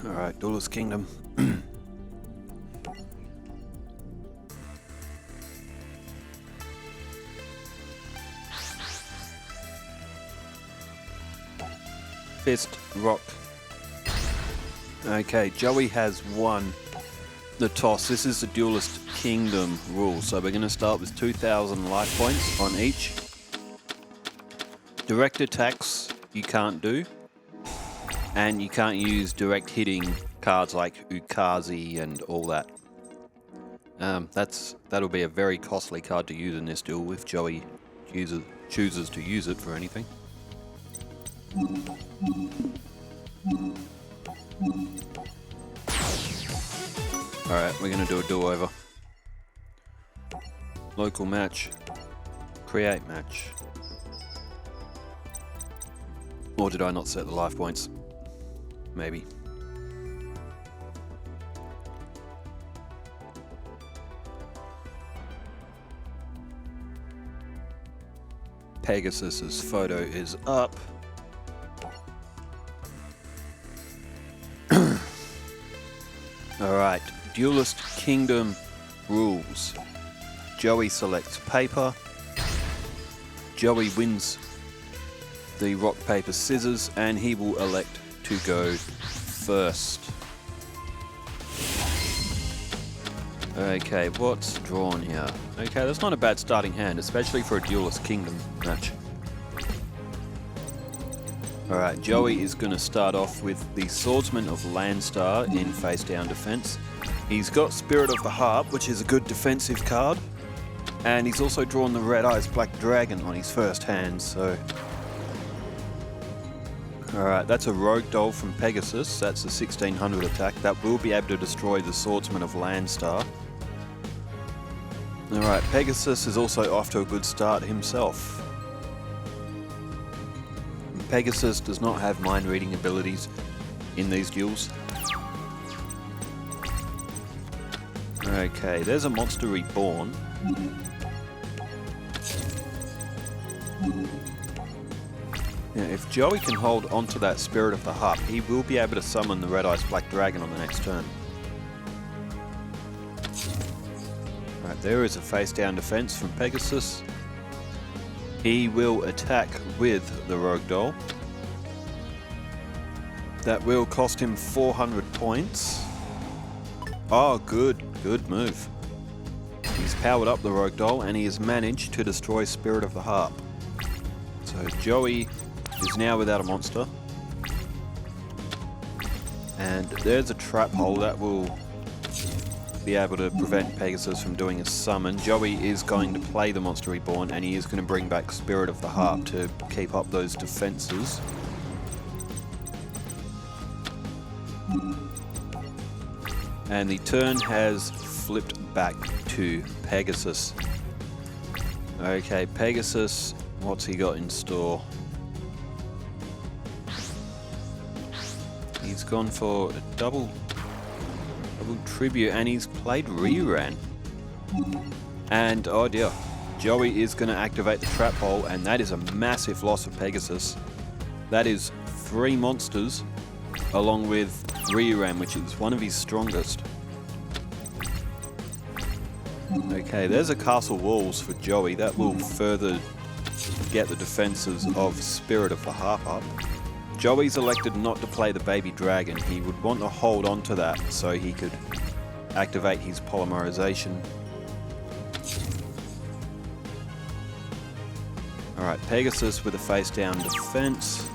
Alright, Duelist Kingdom. Fist, rock. Okay, Joey has won the toss. This is the Duelist Kingdom rule. So we're going to start with 2,000 life points on each. Direct attacks you can't do. And you can't use direct hitting cards like Ukazi and all that. That'll be a very costly card to use in this duel if Joey chooses to use it for anything. Alright, we're going to do a do-over. Local match. Create match. Or did I not set the life points? Maybe. Pegasus's photo is up. Alright, Duelist Kingdom rules. Joey selects paper. Joey wins the rock, paper, scissors, and he will elect to go first. Okay, what's drawn here? Okay, that's not a bad starting hand, especially for a Duelist Kingdom match. Alright, Joey is going to start off with the Swordsman of Landstar in face down defense. He's got Spirit of the Harp, which is a good defensive card. And he's also drawn the Red Eyes Black Dragon on his first hand, so... Alright, that's a Rogue Doll from Pegasus. That's a 1600 attack. That will be able to destroy the Swordsman of Landstar. Alright, Pegasus is also off to a good start himself. Pegasus does not have mind reading abilities in these duels. Okay, there's a Monster Reborn. Now, if Joey can hold onto that Spirit of the Harp, he will be able to summon the Red Eyes Black Dragon on the next turn. Right, there is a face down defense from Pegasus. He will attack with the Rogue Doll. That will cost him 400 points. Oh, good move. He's powered up the Rogue Doll and he has managed to destroy Spirit of the Harp. So Joey is now without a monster. And there's a trap hole that will be able to prevent Pegasus from doing a summon. Joey is going to play the Monster Reborn and he is going to bring back Spirit of the Harp to keep up those defenses. And the turn has flipped back to Pegasus. Okay, Pegasus, what's he got in store? He's gone for a double tribute and he's played Reran. And oh dear, Joey is going to activate the trap hole and that is a massive loss for Pegasus. That is 3 monsters along with Reran, which is one of his strongest. Okay, there's a Castle Walls for Joey. That will further get the defenses of Spirit of the Harp up. Joey's elected not to play the Baby Dragon. He would want to hold on to that so he could activate his polymerization. Alright, Pegasus with a face down defense.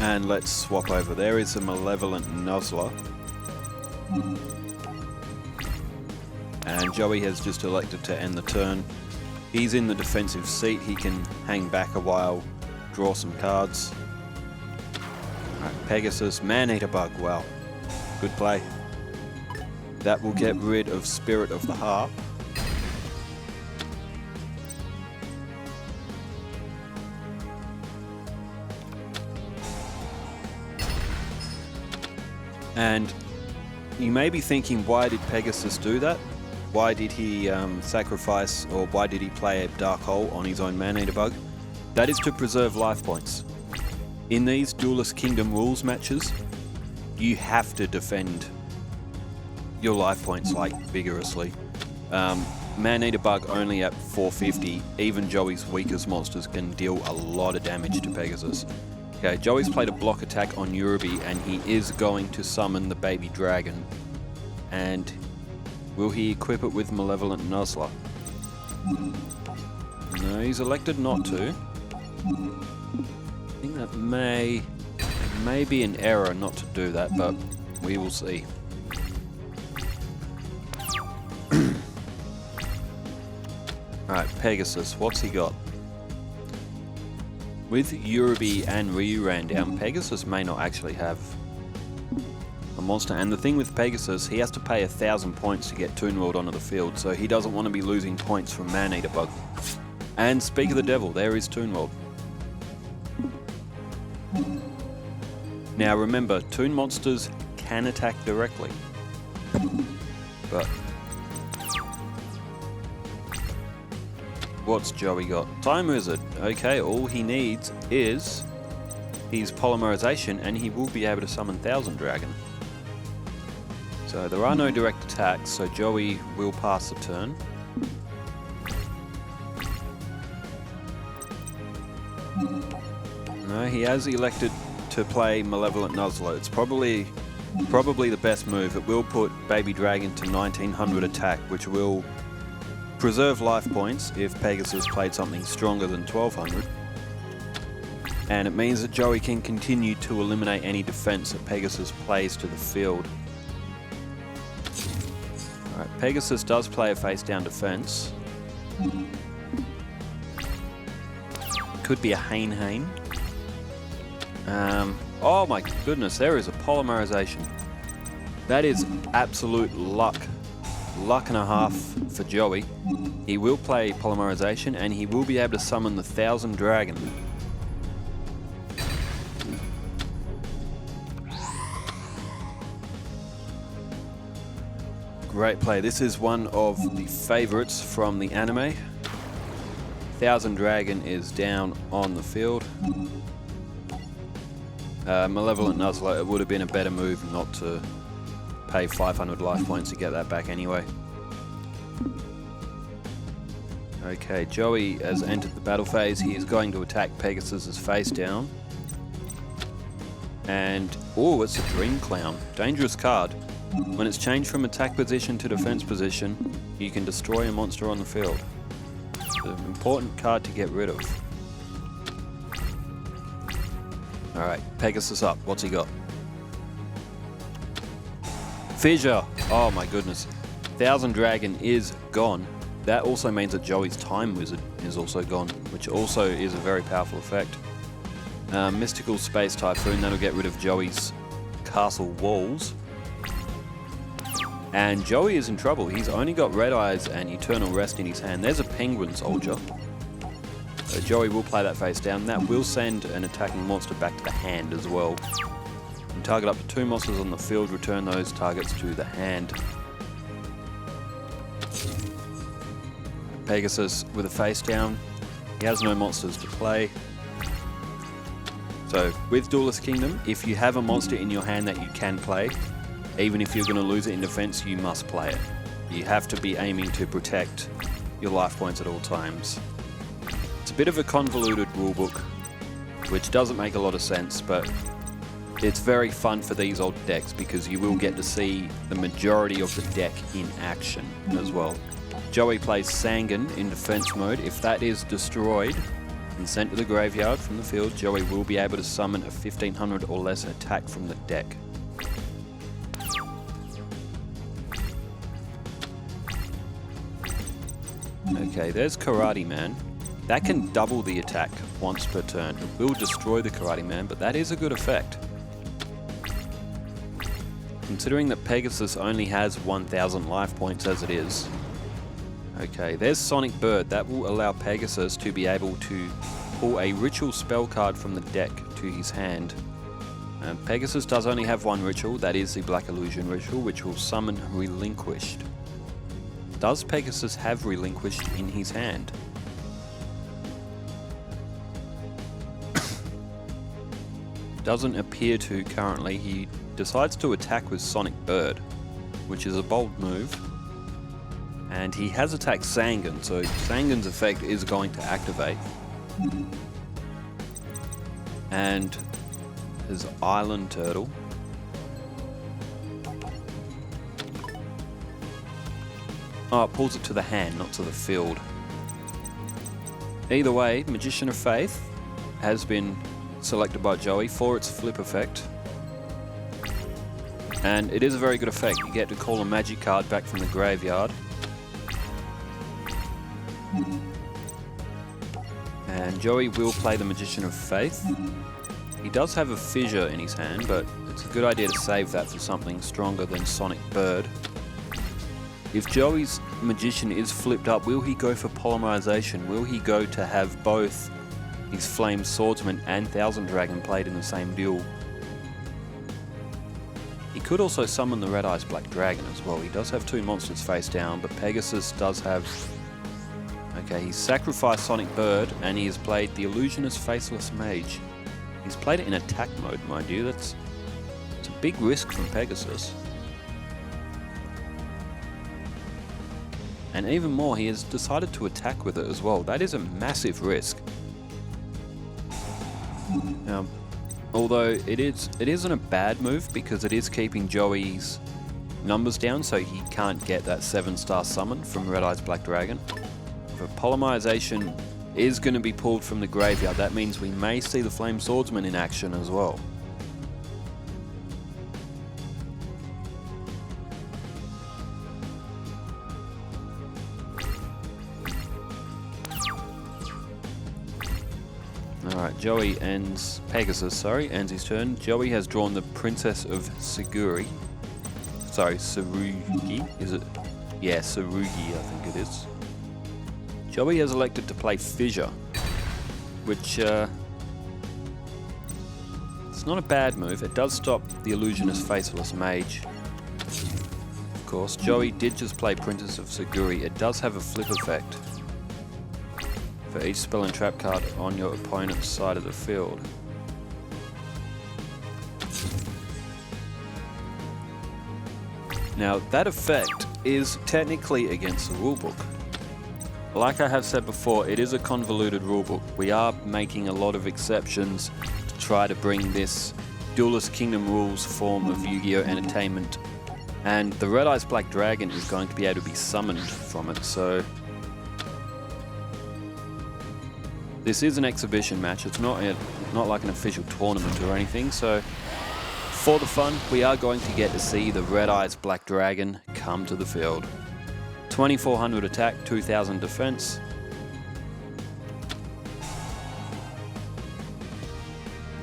And let's swap over. There is a Malevolent Nuzzler. And Joey has just elected to end the turn. He's in the defensive seat. He can hang back a while, draw some cards. Alright, Pegasus, Man-Eater Bug. Wow, good play. That will get rid of Spirit of the Harp. And you may be thinking, why did Pegasus do that? Why did he sacrifice, or why did he play a Dark Hole on his own Man-Eater Bug? That is to preserve life points. In these Duelist Kingdom rules matches, you have to defend your life points like vigorously. Man-Eater Bug only at 450, even Joey's weakest monsters can deal a lot of damage to Pegasus. Okay, Joey's played a block attack on Yurubi and he is going to summon the baby dragon. And will he equip it with Malevolent Nuzzler? No, he's elected not to. I think that may be an error not to do that, but we will see. Alright, Pegasus, what's he got? With Yurubi and Ryuran down, Pegasus may not actually have a monster. And the thing with Pegasus, he has to pay 1,000 points to get Toon World onto the field, so he doesn't want to be losing points from Man-Eater Bug. And speak of the devil, there is Toon World. Now remember, Toon monsters can attack directly. But what's Joey got? Time Wizard. Okay, all he needs is his Polymerization and he will be able to summon Thousand Dragon. So there are no direct attacks, so Joey will pass the turn. No, he has elected to play Malevolent Nuzzler. It's probably the best move. It will put Baby Dragon to 1900 attack, which will preserve life points if Pegasus played something stronger than 1200. And it means that Joey can continue to eliminate any defense that Pegasus plays to the field. Alright, Pegasus does play a face down defense. Could be a Hane. Oh my goodness, there is a Polymerization. That is absolute luck. Luck and a half for Joey. He will play Polymerization and he will be able to summon the Thousand Dragon. Great play. This is one of the favorites from the anime. Thousand Dragon is down on the field. Malevolent Nuzzler, it would have been a better move not to pay 500 life points to get that back anyway. Okay, Joey has entered the battle phase. He is going to attack Pegasus's face down. And, oh, it's a Dream Clown. Dangerous card. When it's changed from attack position to defense position, you can destroy a monster on the field. It's an important card to get rid of. Alright, Pegasus up. What's he got? Fissure! Oh my goodness. Thousand Dragon is gone. That also means that Joey's Time Wizard is also gone, which also is a very powerful effect. Mystical Space Typhoon, that'll get rid of Joey's castle walls. And Joey is in trouble. He's only got Red Eyes and Eternal Rest in his hand. There's a Penguin Soldier. So Joey will play that face down. That will send an attacking monster back to the hand as well. You can target up to 2 monsters on the field, return those targets to the hand. Pegasus with a face down. He has no monsters to play. So with Duelist Kingdom, if you have a monster in your hand that you can play, even if you're going to lose it in defense, you must play it. You have to be aiming to protect your life points at all times. It's a bit of a convoluted rulebook, which doesn't make a lot of sense, but it's very fun for these old decks because you will get to see the majority of the deck in action as well. Joey plays Sangan in defense mode. If that is destroyed and sent to the graveyard from the field, Joey will be able to summon a 1500 or less attack from the deck. Okay, there's Karate Man. That can double the attack once per turn. It will destroy the Karate Man, but that is a good effect. Considering that Pegasus only has 1000 life points as it is. Okay, there's Sonic Bird. That will allow Pegasus to be able to pull a ritual spell card from the deck to his hand. Pegasus does only have one ritual, that is the Black Illusion ritual, which will summon Relinquished. Does Pegasus have Relinquished in his hand? doesn't appear to currently. He decides to attack with Sonic Bird, which is a bold move. And he has attacked Sangan, so Sangan's effect is going to activate. And his Island Turtle. Oh, it pulls it to the hand, not to the field. Either way, Magician of Faith has been selected by Joey for its flip effect. And it is a very good effect. You get to call a magic card back from the graveyard. And Joey will play the Magician of Faith. He does have a Fissure in his hand, but it's a good idea to save that for something stronger than Sonic Bird. If Joey's Magician is flipped up, will he go for Polymerization? Will he go to have both his Flame Swordsman and Thousand Dragon played in the same duel? He could also summon the Red Eyes Black Dragon as well. He does have two monsters face down, but Pegasus does have... Okay, he's sacrificed Sonic Bird, and he has played the Illusionist Faceless Mage. He's played it in attack mode, mind you. It's a big risk from Pegasus. And even more, he has decided to attack with it as well. That is a massive risk. Now, although it isn't a bad move because it is keeping Joey's numbers down so he can't get that 7-star summon from Red Eyes Black Dragon. If Polymerization is going to be pulled from the graveyard, that means we may see the Flame Swordsman in action as well. Alright, Pegasus ends his turn. Joey has drawn the Princess of Tsurugi. Is it? Yeah, Tsurugi, I think it is. Joey has elected to play Fissure, which it's not a bad move. It does stop the Illusionist Faceless Mage. Of course, Joey did just play Princess of Tsurugi. It does have a flip effect for each spell and trap card on your opponent's side of the field. Now, that effect is technically against the rulebook. Like I have said before, it is a convoluted rulebook. We are making a lot of exceptions to try to bring this Duelist Kingdom Rules form of Yu-Gi-Oh! Entertainment. And the Red Eyes Black Dragon is going to be able to be summoned from it, so... This is an exhibition match. It's not like an official tournament or anything, so for the fun, we are going to get to see the Red Eyes Black Dragon come to the field. 2400 attack, 2000 defense.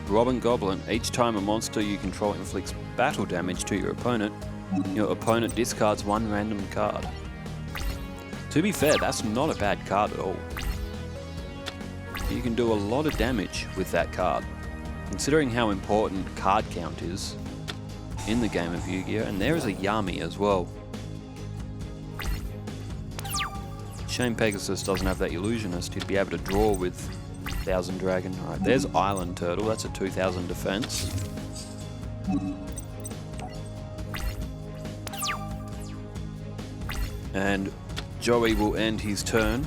Robin Goblin. Each time a monster you control inflicts battle damage to your opponent discards one random card. To be fair, that's not a bad card at all. You can do a lot of damage with that card, considering how important card count is in the game of Yu-Gi-Oh! And there is a Yami as well. Shame Pegasus doesn't have that Illusionist. He'd be able to draw with Thousand Dragon. Alright, there's Island Turtle. That's a 2000 defense. And Joey will end his turn.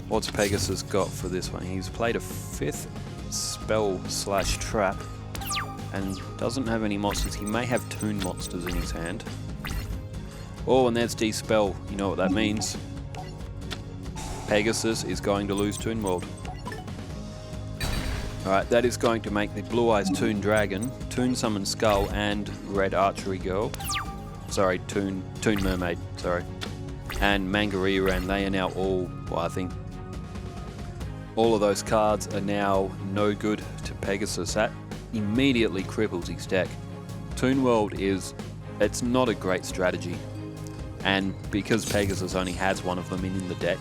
What's Pegasus got for this one? He's played a 5th spell/trap and doesn't have any monsters. He may have Toon monsters in his hand. Oh, and there's Dispel. You know what that means. Pegasus is going to lose Toon World. Alright, that is going to make the Blue Eyes Toon Dragon, Toon Summon Skull, and Red Archery Girl. Sorry, Toon Mermaid, sorry. And Mangareeran, they are now all, well, I think all of those cards are now no good to Pegasus. That immediately cripples his deck. Toon World it's not a great strategy. And because Pegasus only has one of them in the deck,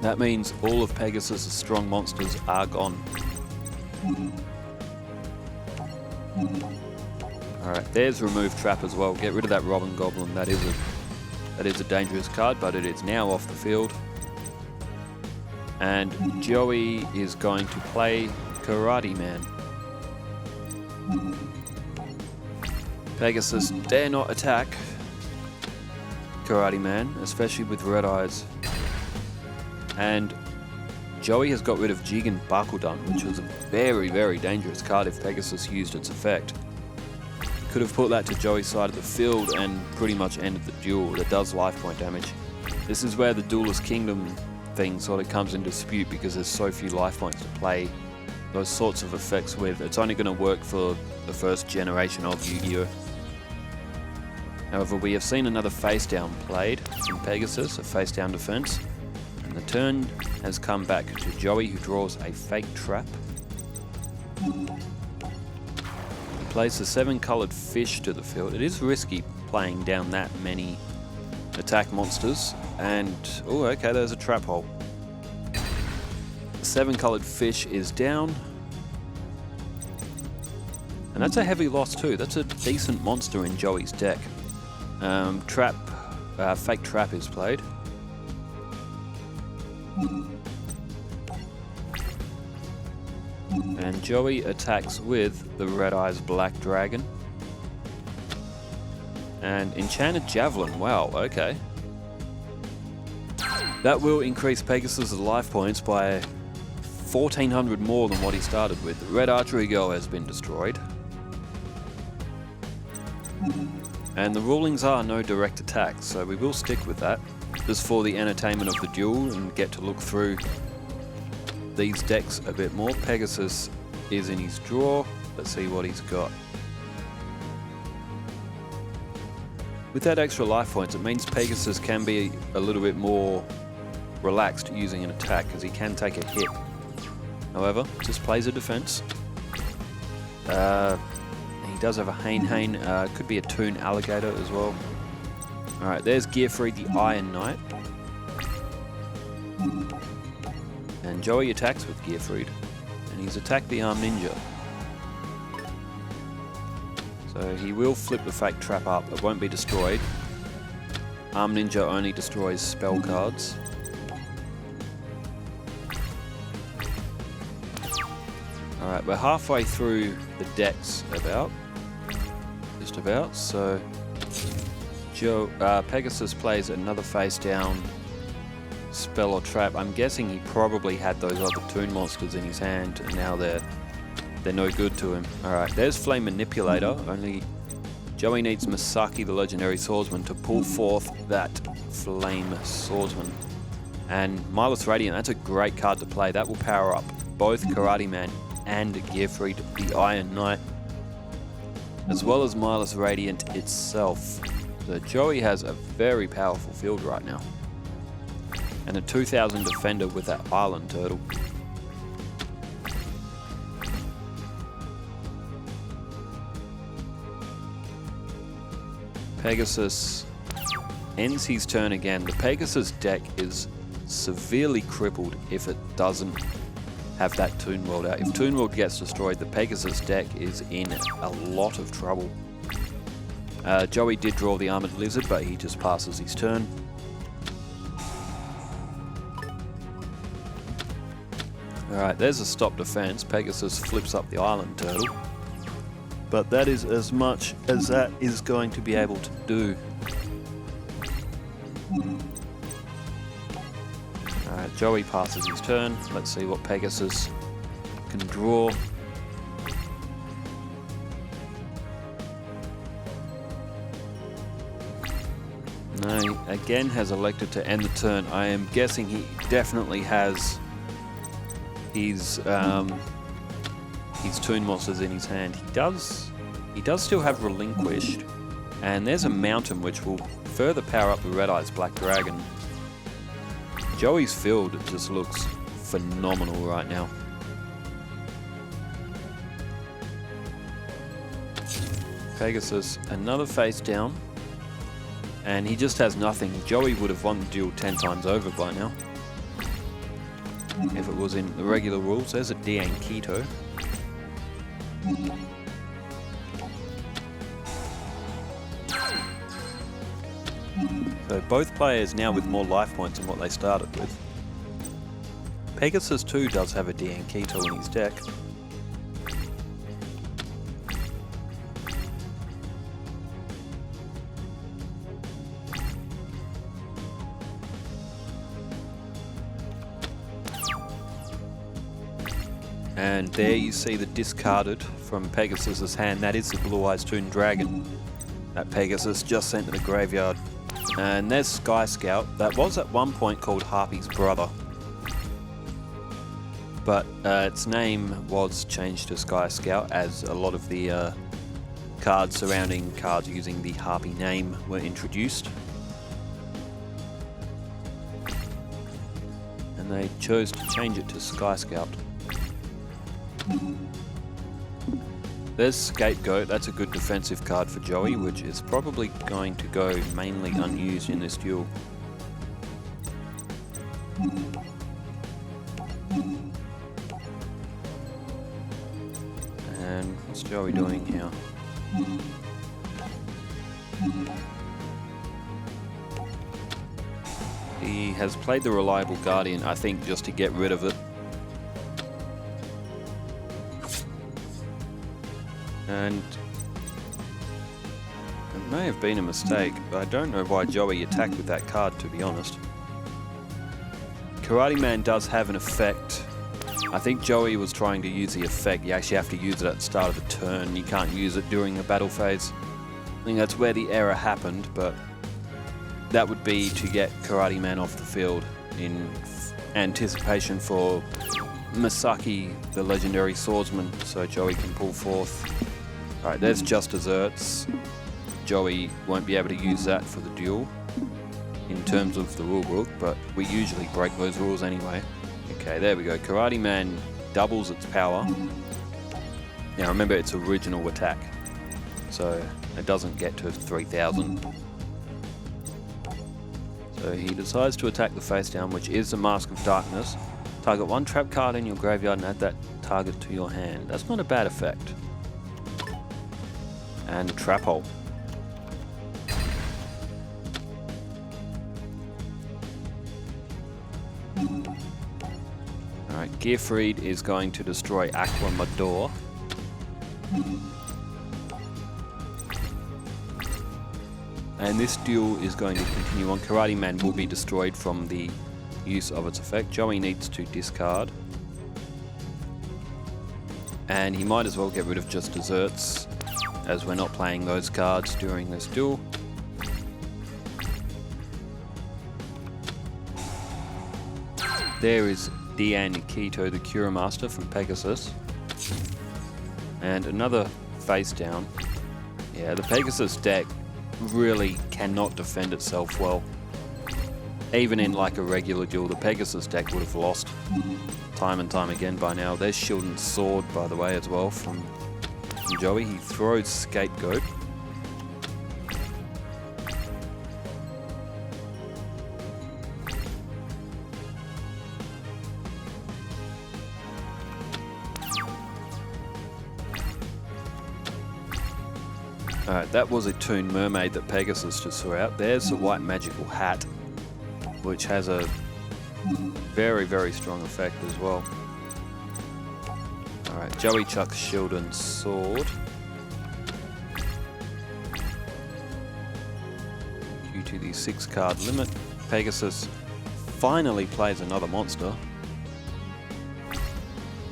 that means all of Pegasus' strong monsters are gone. Alright, there's Remove Trap as well. Get rid of that Robin Goblin. That is a dangerous card, but it is now off the field. And Joey is going to play Karate Man. Pegasus dare not attack Karate Man, especially with red eyes. And Joey has got rid of Jigen Bakudun, which was a very, very dangerous card if Pegasus used its effect. Could have put that to Joey's side of the field and pretty much ended the duel. That does life point damage. This is where the Duelist Kingdom thing sort of comes into dispute because there's so few life points to play those sorts of effects with. It's only going to work for the first generation of Yu-Gi-Oh! However, we have seen another face down played from Pegasus, a face down defense. And the turn has come back to Joey, who draws a fake trap. He plays the 7-colored fish to the field. It is risky playing down that many attack monsters. And, oh, okay, there's a trap hole. The 7-colored fish is down. And that's a heavy loss too. That's a decent monster in Joey's deck. Fake trap is played. And Joey attacks with the Red Eyes Black Dragon. And Enchanted Javelin, wow, okay. That will increase Pegasus' life points by 1,400 more than what he started with. The Red Archery Girl has been destroyed. And the rulings are no direct attacks, so we will stick with that. Just for the entertainment of the duel and get to look through these decks a bit more. Pegasus is in his drawer. Let's see what he's got. With that extra life points, it means Pegasus can be a little bit more relaxed using an attack because he can take a hit. However, just plays a defense. He does have a Hane. Could be a Toon Alligator as well. Alright, there's Gearfried the Iron Knight. And Joey attacks with Gearfried. And he's attacked the Arm Ninja. So he will flip the fake trap up. It won't be destroyed. Arm Ninja only destroys spell cards. Alright, we're halfway through the decks just about, so Pegasus plays another face down spell or trap. I'm guessing he probably had those other Toon monsters in his hand and now they're no good to him. Alright, there's Flame Manipulator, only Joey needs Masaki the Legendary Swordsman to pull forth that Flame Swordsman. And Mindless Radiant, that's a great card to play. That will power up both Karate Man and Gearfried the Iron Knight, as well as Mindless Radiant itself. So Joey has a very powerful field right now. And a 2000 defender with that Island Turtle. Pegasus ends his turn again. The Pegasus deck is severely crippled if it doesn't have that Toon World out. If Toon World gets destroyed, the Pegasus deck is in a lot of trouble. Joey did draw the Armored Lizard, but he just passes his turn. Alright, there's a stop defense. Pegasus flips up the Island Turtle. But that is as much as that is going to be able to do. Alright, Joey passes his turn. Let's see what Pegasus can draw. No, he again has elected to end the turn. I am guessing he definitely has his Toon monsters in his hand. He does still have Relinquished, and there's a Mountain which will further power up the Red Eyes Black Dragon. Joey's field just looks phenomenal right now. Pegasus, another face down, and he just has nothing. Joey would have won the duel 10 times over by now if it was in the regular rules. There's a Diankito. So both players now with more life points than what they started with. Pegasus too does have a DN Keto in his deck. And there you see the discarded from Pegasus's hand. That is the Blue Eyes Toon Dragon that Pegasus just sent to the graveyard. And there's Sky Scout. That was at one point called Harpy's brother, but its name was changed to Sky Scout as a lot of the cards surrounding cards using the Harpy name were introduced. And they chose to change it to Sky Scout. There's Scapegoat. That's a good defensive card for Joey, which is probably going to go mainly unused in this duel. And what's Joey doing here? He has played the Reliable Guardian, I think, just to get rid of it. And it may have been a mistake, but I don't know why Joey attacked with that card, to be honest. Karate Man does have an effect. I think Joey was trying to use the effect. You actually have to use it at the start of the turn. You can't use it during the battle phase. I think that's where the error happened, but that would be to get Karate Man off the field in anticipation for Masaki, the legendary swordsman, so Joey can pull forth. Alright, there's Just Desserts. Joey won't be able to use that for the duel in terms of the rulebook, but we usually break those rules anyway. Okay, there we go. Karate Man doubles its power. Now remember, it's original attack, so it doesn't get to 3000. So he decides to attack the face down, which is the Mask of Darkness. Target one trap card in your graveyard and add that target to your hand. That's not a bad effect. And Trap Hole. Alright, Gearfried is going to destroy Aqua Mador. And this duel is going to continue on. Karate Man will be destroyed from the use of its effect. Joey needs to discard. And he might as well get rid of Just Desserts, as we're not playing those cards during this duel. There is Dian Nikito, the Cura Master from Pegasus. And another face down. Yeah, the Pegasus deck really cannot defend itself well. Even in like a regular duel, the Pegasus deck would have lost time and time again by now. There's Shield and Sword, by the way, as well from Joey. He throws Scapegoat. Alright, that was a Toon Mermaid that Pegasus just threw out. There's the White Magical Hat, which has a very, very strong effect as well. Alright, Joey chucks Shield and Sword. Due to the 6-card limit, Pegasus finally plays another monster.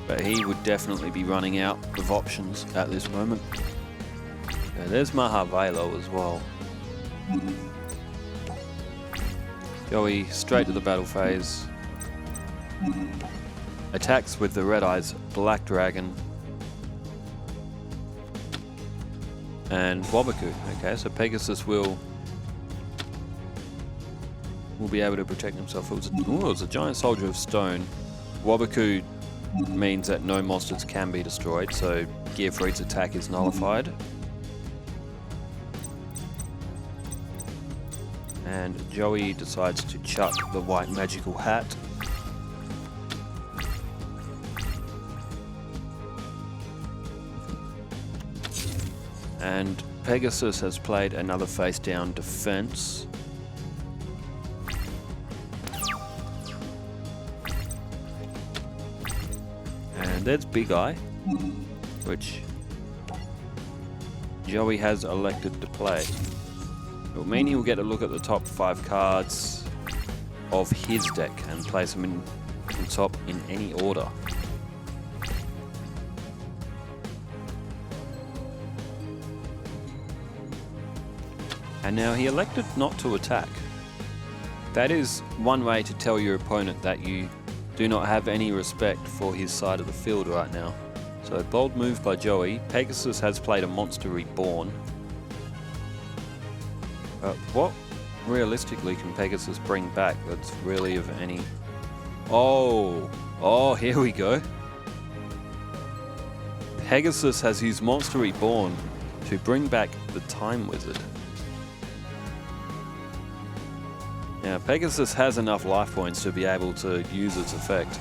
But he would definitely be running out of options at this moment. Okay, there's Mahavelo as well. Joey straight to the battle phase. Attacks with the Red Eyes Black Dragon. And Wabaku. Okay, so Pegasus will be able to protect himself. It was a Giant Soldier of Stone. Wabaku means that no monsters can be destroyed, so Gearfried's attack is nullified. And Joey decides to chuck the White Magical Hat. And Pegasus has played another face down defense. And there's Big Eye, which Joey has elected to play. It will mean he will get a look at the top 5 cards of his deck and place them in the top in any order. And now he elected not to attack. That is one way to tell your opponent that you do not have any respect for his side of the field right now. So bold move by Joey. Pegasus has played a Monster Reborn. What realistically can Pegasus bring back that's really of any... Oh, here we go. Pegasus has used Monster Reborn to bring back the Time Wizard. Now, Pegasus has enough life points to be able to use its effect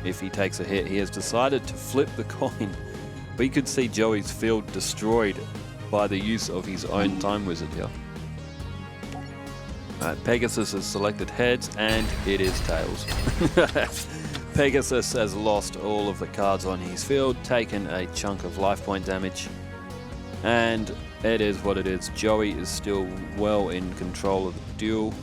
if he takes a hit. He has decided to flip the coin. We could see Joey's field destroyed by the use of his own Time Wizard here. Pegasus has selected heads, and it is tails. Pegasus has lost all of the cards on his field, taken a chunk of life point damage, and it is what it is. Joey is still well in control of the duel.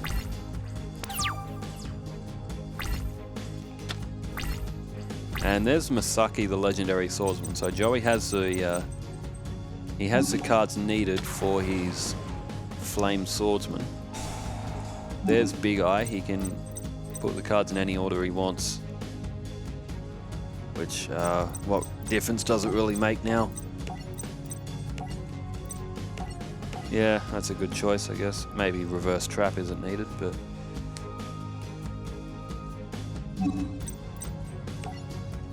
And there's Masaki, the legendary swordsman. So Joey has the cards needed for his flame swordsman. There's Big Eye. He can put the cards in any order he wants. Which, what difference does it really make now? Yeah, that's a good choice, I guess. Maybe reverse trap isn't needed, but...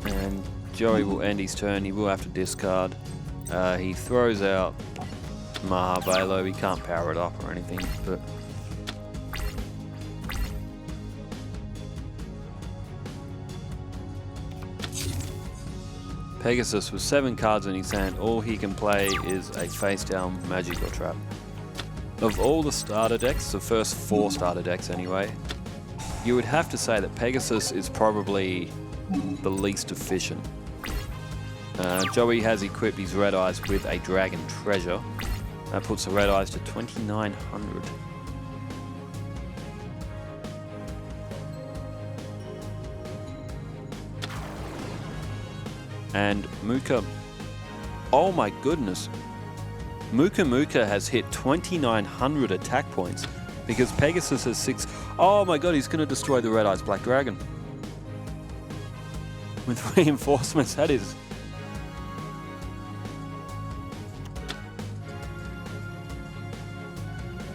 And Joey will end his turn. He will have to discard. He throws out Mahavelo. He can't power it up or anything, but... Pegasus with 7 cards in his hand. All he can play is a face-down magic or trap. Of all the starter decks, the first 4 starter decks anyway, you would have to say that Pegasus is probably the least efficient. Joey has equipped his Red Eyes with a Dragon Treasure. That puts the Red Eyes to 2,900. And Muka, oh my goodness, Muka has hit 2,900 attack points because Pegasus has 6. Oh my god, he's going to destroy the Red Eyes Black Dragon. With reinforcements, that is...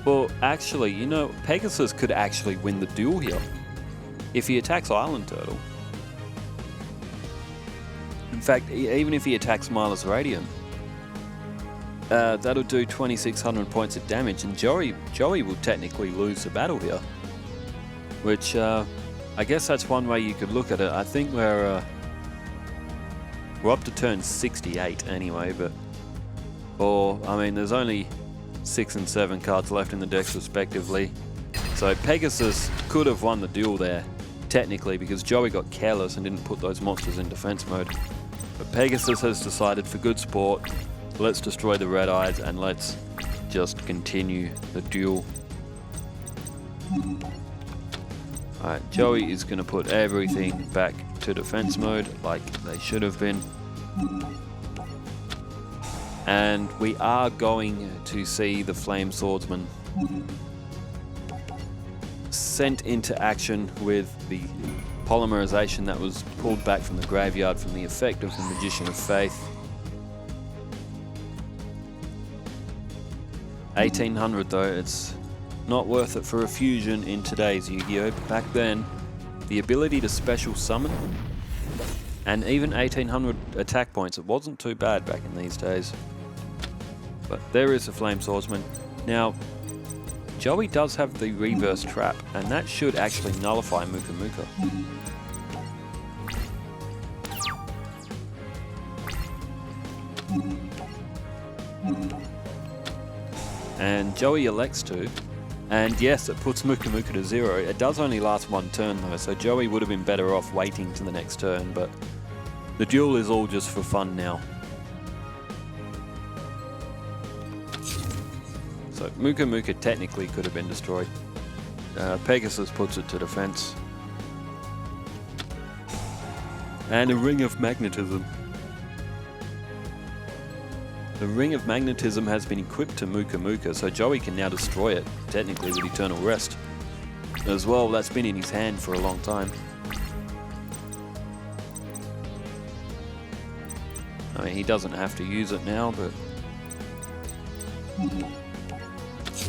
Well, actually, you know, Pegasus could actually win the duel here. If he attacks Island Turtle. In fact, even if he attacks Milas Radiant, that'll do 2,600 points of damage, and Joey will technically lose the battle here. Which, I guess that's one way you could look at it. I think we're up to turn 68 anyway, but... Or, I mean, there's only 6 and 7 cards left in the decks respectively. So Pegasus could have won the duel there, technically, because Joey got careless and didn't put those monsters in defense mode. But Pegasus has decided, for good sport, let's destroy the Red Eyes and let's just continue the duel. Alright, Joey is going to put everything back to defense mode like they should have been. And we are going to see the Flame Swordsman sent into action with the polymerization that was pulled back from the graveyard from the effect of the Magician of Faith. 1,800 though, it's not worth it for a fusion in today's Yu-Gi-Oh! Back then, the ability to special summon and even 1,800 attack points, it wasn't too bad back in these days. But there is a Flame Swordsman. Now, Joey does have the reverse trap, and that should actually nullify Muka. And Joey elects to, and yes, it puts Muka to 0. It does only last 1 turn though, so Joey would have been better off waiting to the next turn, but The duel is all just for fun now. So Muka Muka technically could have been destroyed. Pegasus puts it to defense. And a Ring of Magnetism. The Ring of Magnetism has been equipped to Muka Muka, so Joey can now destroy it, technically with Eternal Rest. As well, that's been in his hand for a long time. I mean, he doesn't have to use it now, but...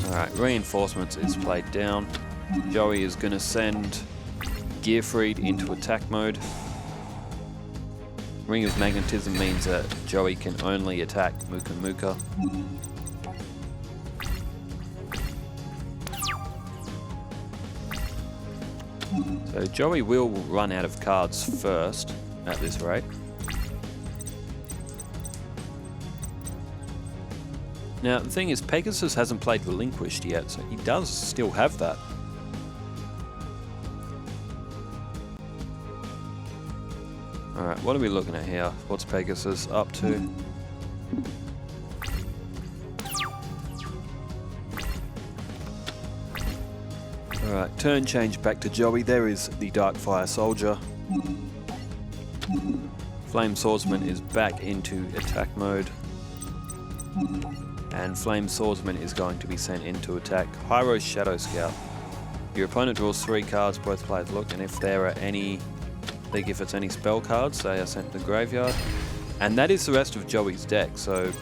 Alright, Reinforcements is played down. Joey is going to send Gearfried into attack mode. Ring of Magnetism means that Joey can only attack Muka Muka. So Joey will run out of cards first at this rate. Now the thing is, Pegasus hasn't played Relinquished yet, so he does still have that. Alright, what are we looking at here? What's Pegasus up to? Alright, turn change back to Joey. There is the Darkfire Soldier. Flame Swordsman is back into attack mode. And Flame Swordsman is going to be sent into attack. Hyro's Shadow Scout. Your opponent draws 3 cards, both players look, and if there are any... if it's any spell cards, they are sent to the graveyard. And that is the rest of Joey's deck, so...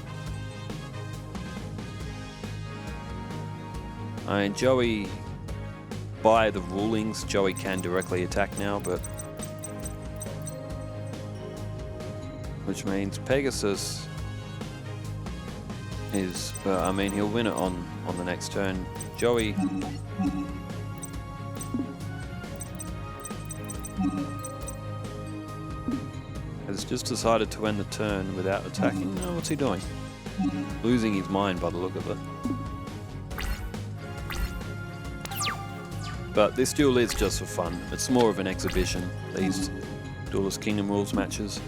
I mean, Joey... By the rulings, Joey can directly attack now, but... Which means Pegasus... is... I mean, he'll win it on the next turn. Joey... has just decided to end the turn without attacking. No, what's he doing? Losing his mind by the look of it. But this duel is just for fun. It's more of an exhibition, these Duelist Kingdom rules matches.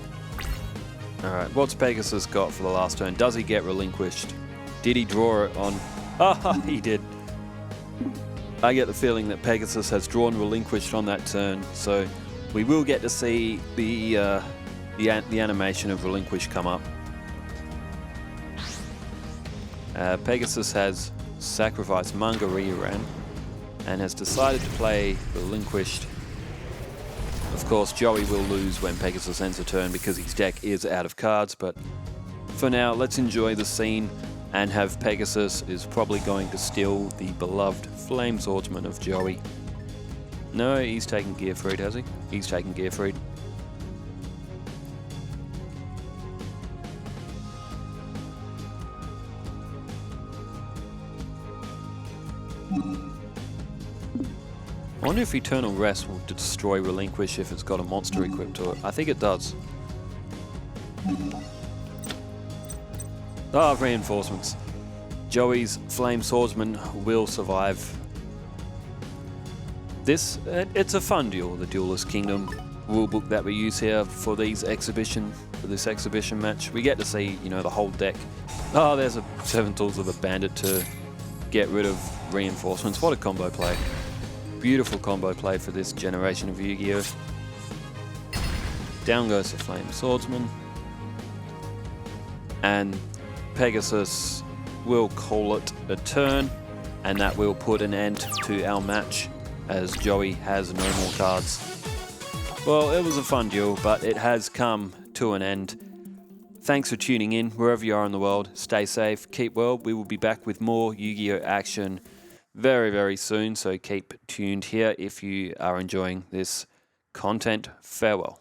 Alright, what's Pegasus got for the last turn? Does he get relinquished? Did he draw it on... Ah, he did. I get the feeling that Pegasus has drawn relinquished on that turn, so we will get to see the animation of relinquish come up. Pegasus has sacrificed Manga Rioran and has decided to play relinquished. Of course, Joey will lose when Pegasus ends a turn because his deck is out of cards, but for now, let's enjoy the scene and have Pegasus is probably going to steal the beloved Flame Swordsman of Joey. No, he's taking Gearfried, has he? He's taking Gearfried. I wonder if Eternal Rest will destroy Relinquish if it's got a monster equipped to it. I think it does. Ah, reinforcements. Joey's Flame Swordsman will survive. It's a fun duel, the Duelist Kingdom rulebook that we use here for this exhibition match. We get to see, you know, the whole deck. Oh, there's a 7 Tools of the Bandit to get rid of reinforcements. What a combo play. Beautiful combo play for this generation of Yu-Gi-Oh! Down goes the Flame Swordsman. And Pegasus will call it a turn, and that will put an end to our match as Joey has no more cards. Well, it was a fun duel, but it has come to an end. Thanks for tuning in wherever you are in the world. Stay safe, keep well. We will be back with more Yu-Gi-Oh! Action very, very soon, so keep tuned here if you are enjoying this content. Farewell.